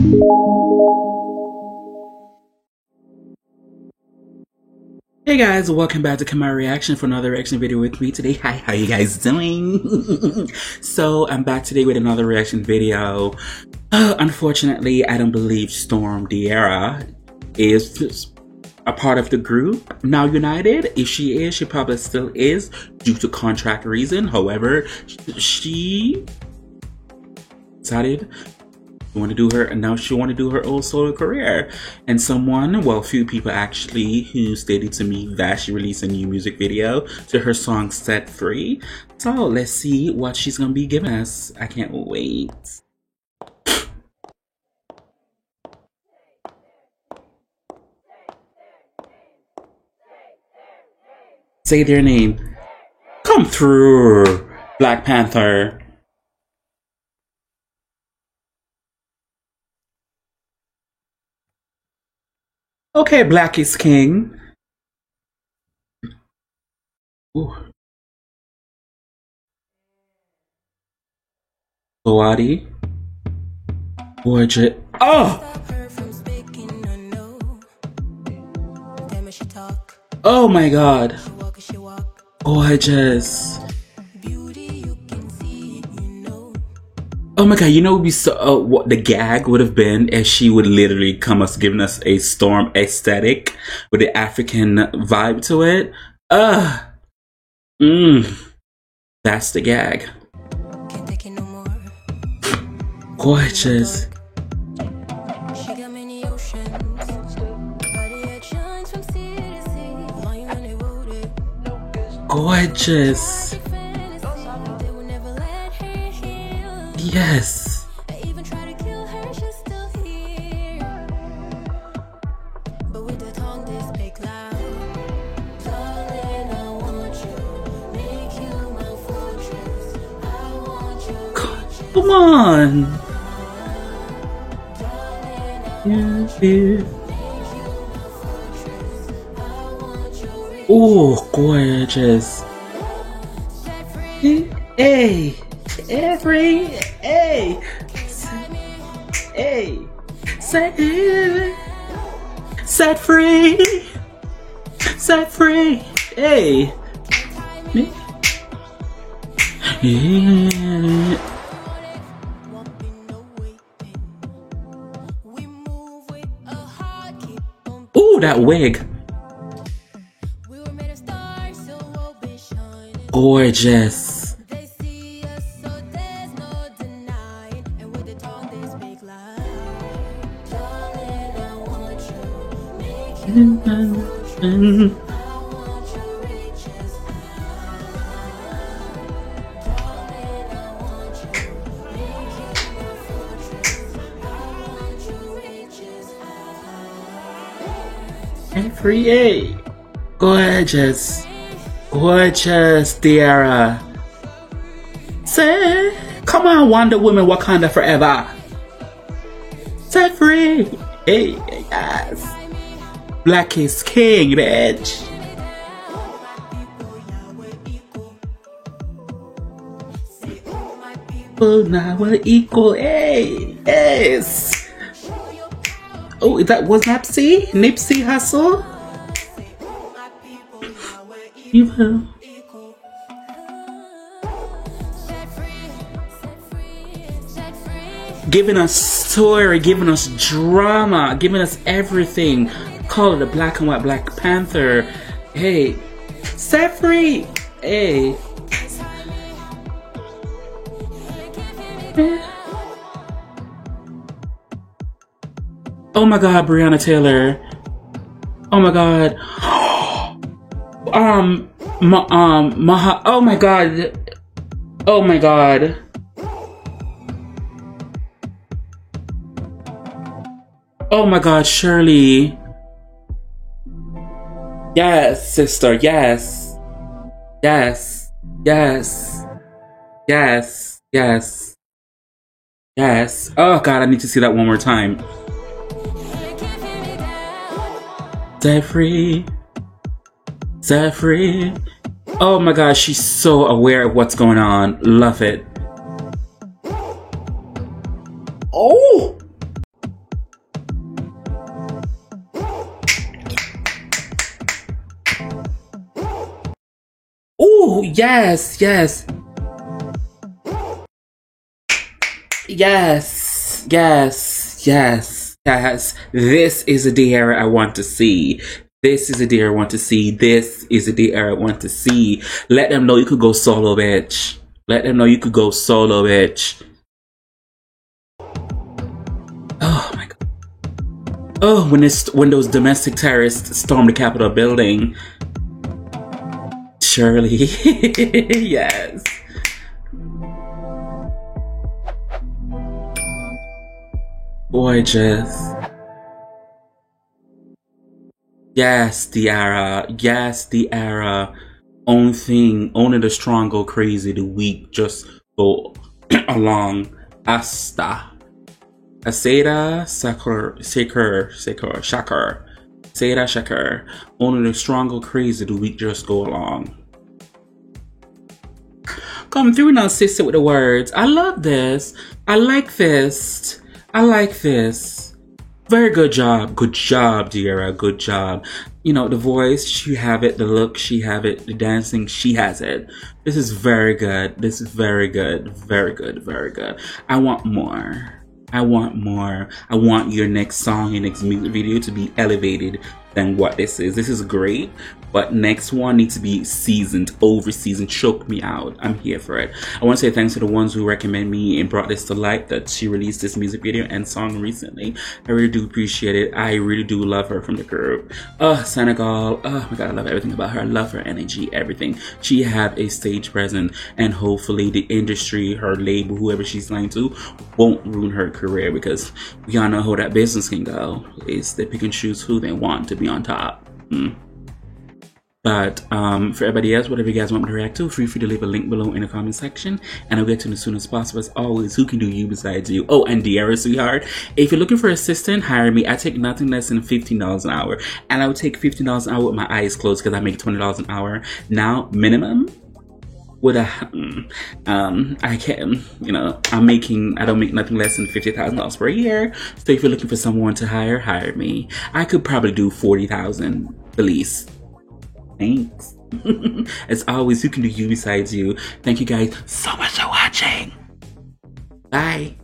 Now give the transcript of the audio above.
Hey guys, welcome back to Kamara Reaction for another reaction video with me today. Hi, how you guys doing? So I'm back today with another reaction video. Unfortunately, I don't believe Storm Diarra is a part of the group Now United. If she is, she probably still is due to contract reason. However, she decided want to do her, and now she want to do her own solo career. And someone, well, a few people actually, who stated to me that she released a new music video to her song Set Free. So let's see what she's gonna be giving us. I can't wait. Say their name. Come through, Black Panther. Okay, Black is king. Ooh. Boadi. Gorgeous. Oh! Oh my god. Gorgeous. Oh my god, you know what the gag would have been if she would literally come us giving us a Storm aesthetic with the African vibe to it. That's the gag. Gorgeous. Gorgeous. Yes. Come on. Oh, gorgeous. Hey. Every hey, set free, set free, hey. Ooh, that wig. Gorgeous. Free, gorgeous, gorgeous, Diarra. Say, come on, Wonder Woman, Wakanda forever. Set free, hey, yes. Black is king, bitch. Oh, now we're equal, hey, yes. Oh, that was Nipsey Hussle. You giving us story, giving us drama, giving us everything. Call it a black and white Black Panther. Hey, set free. Hey. Oh my god, Breonna Taylor. Oh my god. Oh my god. Oh my god. Oh my god, Shirley. Yes, sister, yes. Yes. Yes. Yes. Yes. Yes. Oh god, I need to see that one more time. Set free. Set free. Oh my gosh, she's so aware of what's going on. Love it. Oh! Yes, yes. Yes, yes, yes, yes. This is a DR I want to see. This is a DR I want to see. This is a DR I want to see. Let them know you could go solo, bitch. Let them know you could go solo, bitch. Oh my god. Oh, when those domestic terrorists stormed the Capitol building. Shirley. Yes. Gorgeous. Yes, Tiara. Yes, Tiara. Own thing. Only the strong go crazy. The weak just go along. Asta. Aseda Shakar. Seda Shakar. Only the strong go crazy. The weak just go along. Come through now, sister, with the words. I love this. I like this. I like this. Very good job. Good job, Tiara. Good job. You know, the voice, she have it. The look, she have it. The dancing, she has it. This is very good. This is very good. Very good. Very good. I want more. I want more. I want your next song, your next music video to be elevated than what this is. This is great, but next one needs to be seasoned, over seasoned. Choke me out. I'm here for it. I want to say thanks to the ones who recommend me and brought this to light, that she released this music video and song recently. I really do appreciate it. I really do love her from the group. Senegal. Oh my god, I love everything about her. I love her energy, everything. She have a stage presence, and hopefully the industry, her label, whoever she's signed to, won't ruin her career, because we all know how that business can go. Is they pick and choose who they want to be on top. But for everybody else, whatever you guys want me to react to, feel free to leave a link below in the comment section, and I'll get to them as soon as possible. As always, who can do you besides you? Oh, and Tiara, sweetheart, if you're looking for an assistant, hire me. I take nothing less than $15 an hour, and I would take $15 an hour with my eyes closed, because I make $20 an hour now minimum. With a I can, you know, I don't make nothing less than $50,000 per year. So if you're looking for someone to hire me. I could probably do 40,000 the least. Thanks. As always, who can do you besides you? Thank you guys so much for watching. Bye.